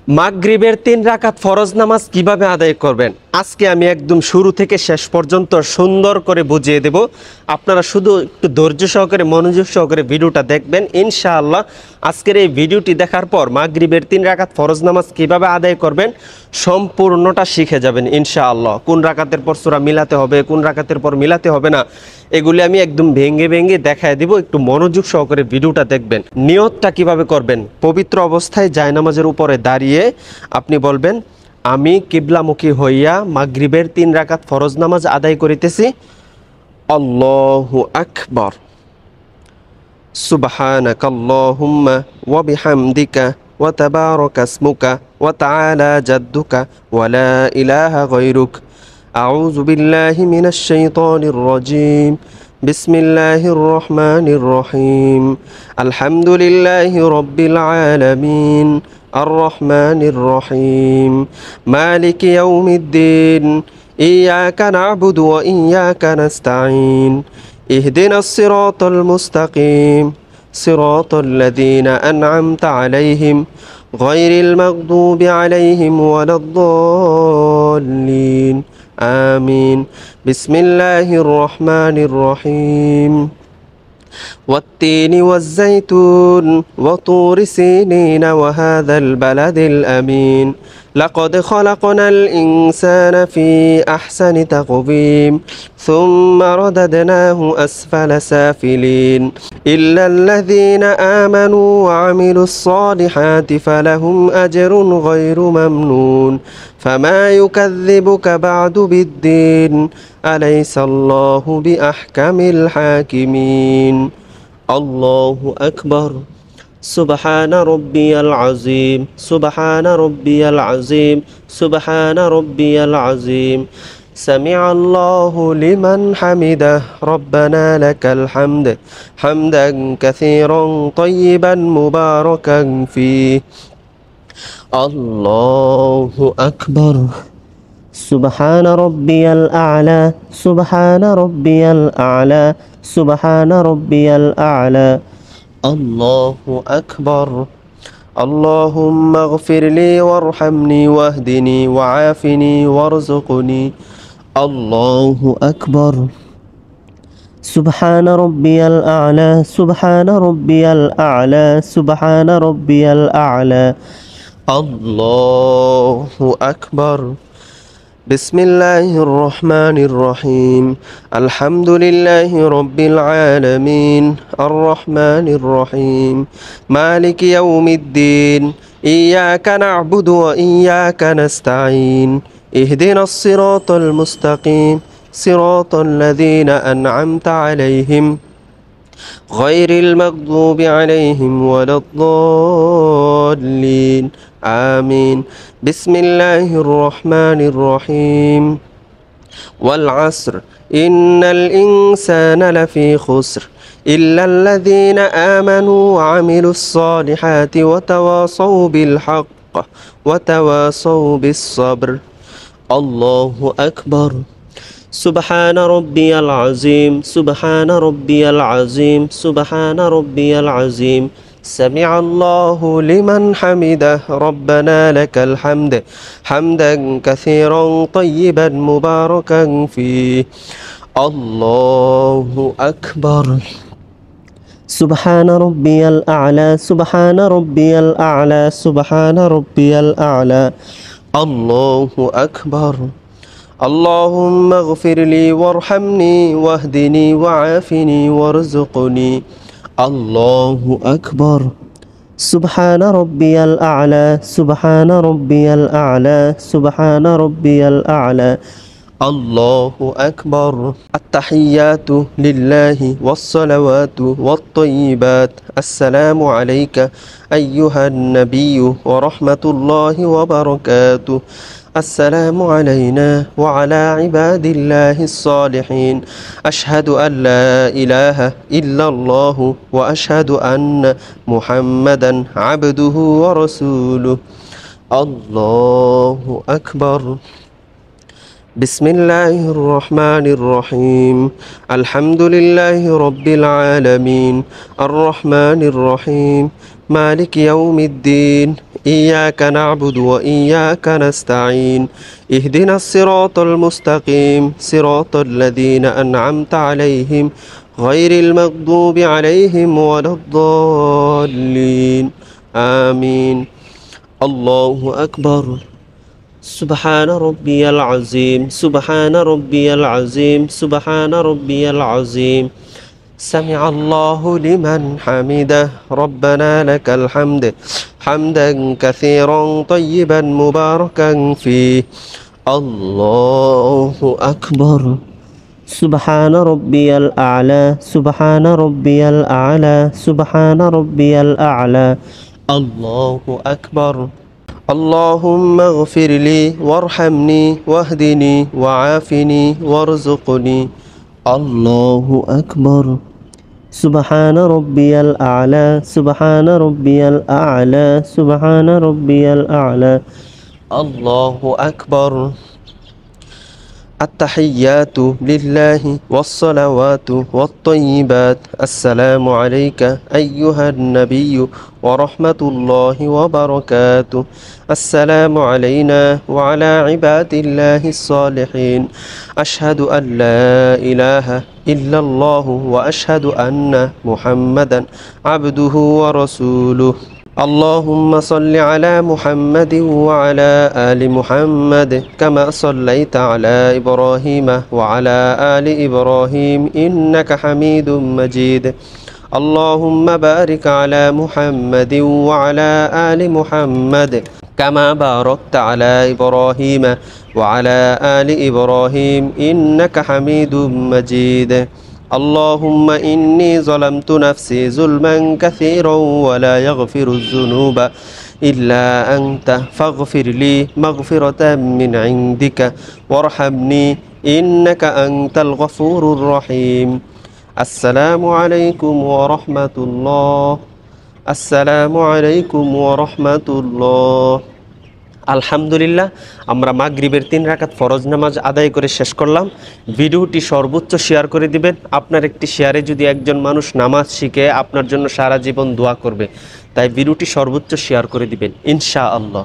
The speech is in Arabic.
মাগরিবের 3 রাকাত ফরজ নামাজ কিভাবে আদায় করবেন আজকে আমি একদম শুরু থেকে শেষ পর্যন্ত সুন্দর করে বুঝিয়ে দেব। আপনারা শুধু একটু ধৈর্য সহকারে মনোযোগ সহকারে ভিডিওটা দেখবেন। ইনশাআল্লাহ আজকের এই ভিডিওটি দেখার পর মাগরিবের 3 রাকাত ফরজ নামাজ কিভাবে আদায় করবেন সম্পূর্ণটা শিখে যাবেন ইনশাআল্লাহ। কোন রাকাতের পর সূরা মিলাতে হবে, কোন রাকাতের পর মিলাতে হবে না, এগুলি আমি একদম ভেঙে ভেঙে দেখায় দিব। একটু মনোযোগ সহকারে ভিডিওটা দেখবেন। নিয়তটা কিভাবে করবেন, পবিত্র অবস্থায় জায়নামাজের উপরে দাঁড়িয়ে আপনি বলবেন, আমি কিবলামুখী হইয়া মাগরিবের 3 রাকাত ফরজ নামাজ আদায় করিতেছি। আল্লাহু আকবার, সুবহানাকাল্লাহুম্মা ওয়া বিহামদিকা ওয়া তাবারাকা ইসমুকা ওয়া তাআলা জাদ্দুকা ওয়া লা ইলাহা গায়রুক। আউযু বিল্লাহি মিনাশ শাইতানির রাজীম। বিসমিল্লাহির রহমানির রহিম। আলহামদুলিল্লাহি রাব্বিল আলামিন। الرحمن الرحيم مالك يوم الدين إياك نعبد وإياك نستعين اهدنا الصراط المستقيم صراط الذين أنعمت عليهم غير المغضوب عليهم ولا الضالين آمين بسم الله الرحمن الرحيم والتين والزيتون وطور سينين وهذا البلد الأمين لقد خلقنا الإنسان في أحسن تقويم ثم رددناه أسفل سافلين إلا الذين آمنوا وعملوا الصالحات فلهم أجر غير ممنون فما يكذبك بعد بالدين أليس الله بأحكم الحاكمين الله أكبر سبحان ربي العظيم سبحان ربي العظيم سبحان ربي العظيم سمع الله لمن حمده ربنا لك الحمد حمدا كثيرا طيبا مباركا فيه الله أكبر سبحان ربي الأعلى سبحان ربي الأعلى سبحان ربي الأعلى الله أكبر اللهم اغفر لي وارحمني واهدني وعافني وارزقني الله أكبر سبحان ربي الأعلى سبحان ربي الأعلى سبحان ربي الأعلى الله أكبر بسم الله الرحمن الرحيم الحمد لله رب العالمين الرحمن الرحيم مالك يوم الدين إياك نعبد وإياك نستعين اهدنا الصراط المستقيم صراط الذين أنعمت عليهم غير المغضوب عليهم ولا الضالين آمين بسم الله الرحمن الرحيم والعصر إن الإنسان لفي خسر إلا الذين آمنوا وعملوا الصالحات وتواصوا بالحق وتواصوا بالصبر الله أكبر سبحان ربي العظيم سبحان ربي العظيم سبحان ربي العظيم سمع الله لمن حمده ربنا لك الحمد حمدا كثيرا طيبا مباركا فيه الله أكبر سبحان ربي الأعلى سبحان ربي الأعلى سبحان ربي الأعلى الله أكبر اللهم اغفر لي وارحمني واهدني وعافني وارزقني الله أكبر سبحان ربي الأعلى سبحان ربي الأعلى سبحان ربي الأعلى الله أكبر التحيات لله والصلوات والطيبات السلام عليك أيها النبي ورحمة الله وبركاته السلام علينا وعلى عباد الله الصالحين أشهد أن لا إله إلا الله وأشهد أن محمدا عبده ورسوله الله أكبر بسم الله الرحمن الرحيم الحمد لله رب العالمين الرحمن الرحيم مالك يوم الدين إياك نعبد وإياك نستعين اهدنا الصراط المستقيم صراط الذين أنعمت عليهم غير المغضوب عليهم ولا الضالين آمين الله أكبر سبحان ربي العظيم سبحان ربي العظيم سبحان ربي العظيم سمع الله لمن حمده ربنا لك الحمد حمدا كثيرا طيبا مباركا فيه الله أكبر سبحان ربي الأعلى سبحان ربي الأعلى سبحان ربي الأعلى الله أكبر اللهم اغفر لي وارحمني واهدني وعافني وارزقني الله أكبر سبحان ربي الأعلى سبحان ربي الأعلى سبحان ربي الأعلى الله أكبر التحيات لله والصلوات والطيبات السلام عليك أيها النبي ورحمة الله وبركاته السلام علينا وعلى عباد الله الصالحين أشهد أن لا إله إلا الله وأشهد أن محمدا عبده ورسوله اللهم صل على محمد وعلى آل محمد كما صليت على إبراهيم وعلى آل إبراهيم إنك حميد مجيد اللهم بارك على محمد وعلى آل محمد كما باركت على إبراهيم وعلى آل إبراهيم إنك حميد مجيد اللهم إني ظلمت نفسي ظلما كثيرا ولا يغفر الذنوب إلا أنت فاغفر لي مغفرة من عندك وارحمني إنك أنت الغفور الرحيم السلام عليكم ورحمة الله السلام عليكم ورحمة الله আলহামদুলিল্লাহ আমরা মাগরিবের 3 রাকাত ফরজ নামাজ আদায় করে শেষ করলাম। ভিডিওটি সর্বোচ্চ শেয়ার করে দিবেন। আপনার একটি শেয়ারে যদি একজন মানুষ নামাজ শিখে আপনার জন্য সারা জীবন দোয়া করবে, তাই ভিডিওটি সর্বোচ্চ শেয়ার করে দিবেন ইনশাআল্লাহ।